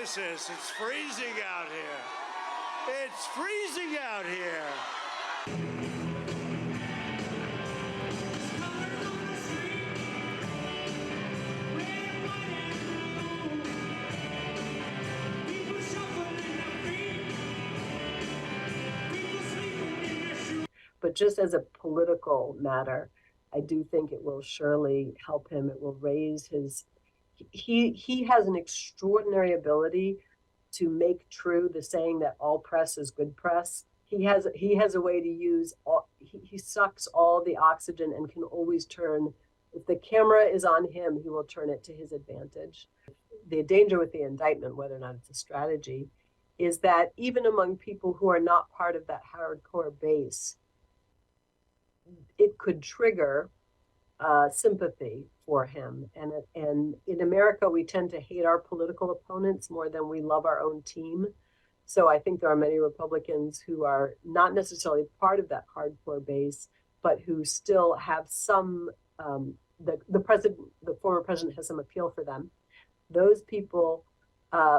Moses, it's freezing out here. It's freezing out here. But just as a political matter, I do think it will surely help him. It will raise his, he has an extraordinary ability to make true the saying that all press is good press. He has a way to use all, he sucks all the oxygen and can always turn, if the camera is on him, he will turn it to his advantage. The danger with the indictment, whether or not it's a strategy, is that even among people who are not part of that hardcore base, it could trigger sympathy for him. And in America, we tend to hate our political opponents more than we love our own team. So I think there are many Republicans who are not necessarily part of that hardcore base, but who still have some, the former president has some appeal for them. Those people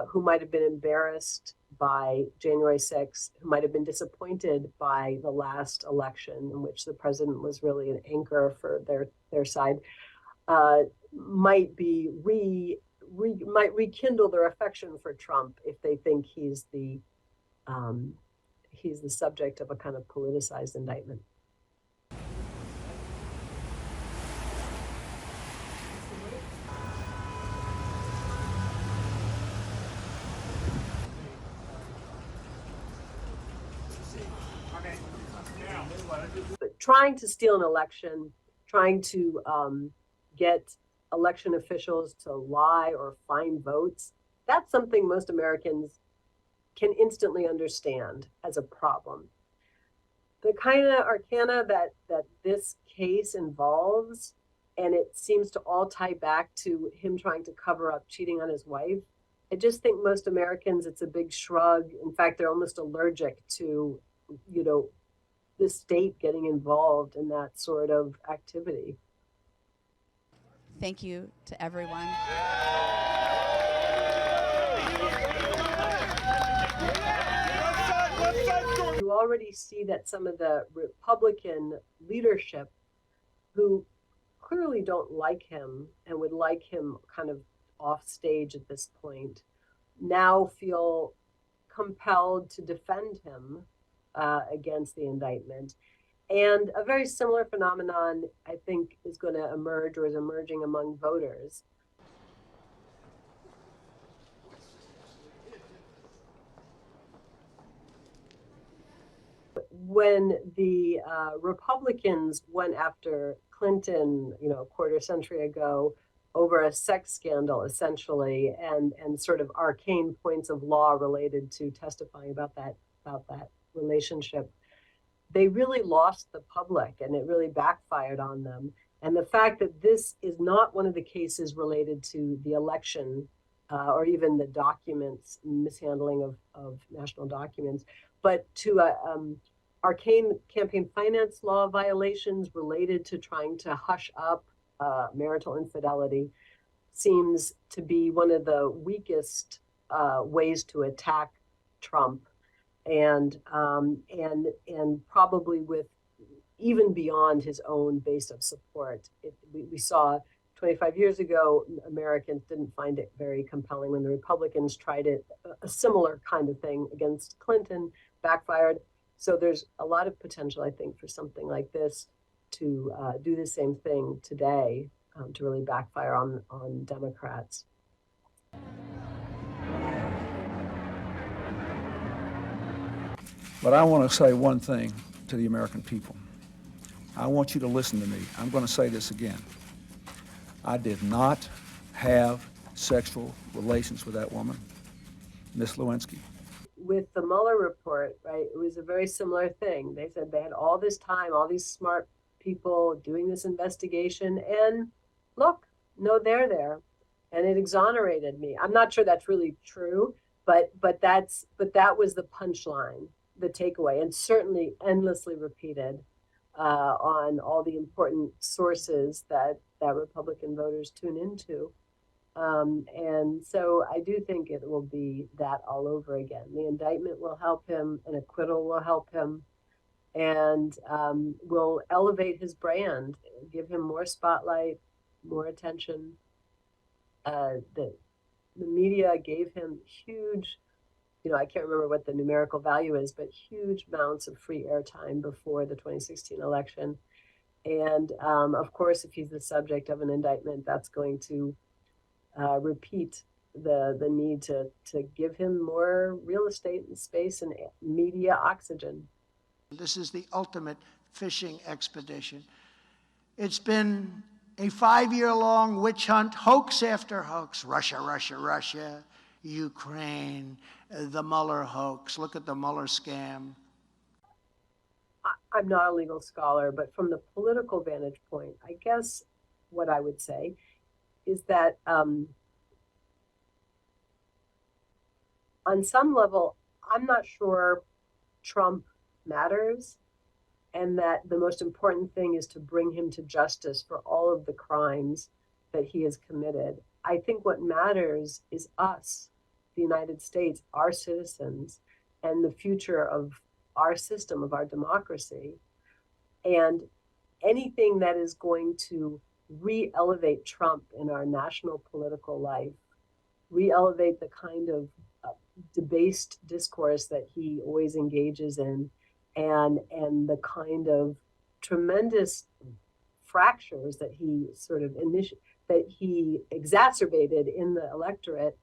who might have been embarrassed by January 6th, who might have been disappointed by the last election in which the president was really an anchor for their side, might rekindle their affection for Trump if they think he's the subject of a kind of politicized indictment. But trying to steal an election, trying to get election officials to lie or find votes, that's something most Americans can instantly understand as a problem. The kind of arcana that this case involves, and it seems to all tie back to him trying to cover up cheating on his wife, I just think most Americans, it's a big shrug. In fact, they're almost allergic to, the state getting involved in that sort of activity. Thank you to everyone. You already see that some of the Republican leadership who clearly don't like him and would like him kind of off stage at this point now feel compelled to defend him against the indictment. And a very similar phenomenon, I think, is going to emerge or is emerging among voters. When the Republicans went after Clinton, a quarter century ago, over a sex scandal, essentially, and sort of arcane points of law related to testifying about that relationship, they really lost the public, and it really backfired on them. And the fact that this is not one of the cases related to the election or even the documents, mishandling of national documents, but to arcane campaign finance law violations related to trying to hush up marital infidelity, seems to be one of the weakest ways to attack Trump. And probably with even beyond his own base of support. We saw 25 years ago, Americans didn't find it very compelling when the Republicans tried it, a similar kind of thing against Clinton, backfired. So there's a lot of potential, I think, for something like this to do the same thing today, to really backfire on Democrats. But I want to say one thing to the American people. I want you to listen to me. I'm going to say this again. I did not have sexual relations with that woman, Miss Lewinsky. With the Mueller report, right, it was a very similar thing. They said they had all this time, all these smart people doing this investigation, and look, no, they're there, and it exonerated me. I'm not sure that's really true, but that was the punchline, the takeaway, and certainly endlessly repeated on all the important sources that Republican voters tune into. And so I do think it will be that all over again. The indictment will help him, an acquittal will help him, and will elevate his brand, give him more spotlight, more attention. The media gave him huge, I can't remember what the numerical value is, but huge amounts of free airtime before the 2016 election. And of course, if he's the subject of an indictment, that's going to repeat the need to give him more real estate and space and media oxygen. This is the ultimate fishing expedition. It's been a 5-year-long witch hunt, hoax after hoax. Russia, Russia, Russia, Ukraine, the Mueller hoax. Look at the Mueller scam. I'm not a legal scholar, but from the political vantage point, I guess what I would say is that on some level, I'm not sure Trump matters, and that the most important thing is to bring him to justice for all of the crimes that he has committed. I think what matters is us, the United States, our citizens, and the future of our system, of our democracy. And anything that is going to re-elevate Trump in our national political life, re-elevate the kind of debased discourse that he always engages in, and the kind of tremendous fractures that he sort of that he exacerbated in the electorate,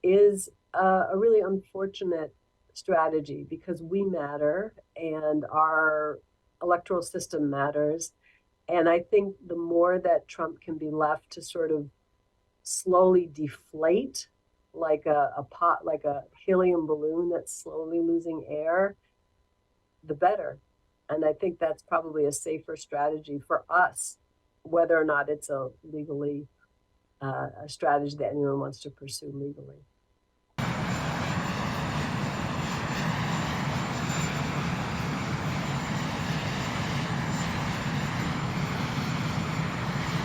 is a really unfortunate strategy, because we matter and our electoral system matters. And I think the more that Trump can be left to sort of slowly deflate like a helium balloon that's slowly losing air, the better. And I think that's probably a safer strategy for us, whether or not it's a legally a strategy that anyone wants to pursue legally.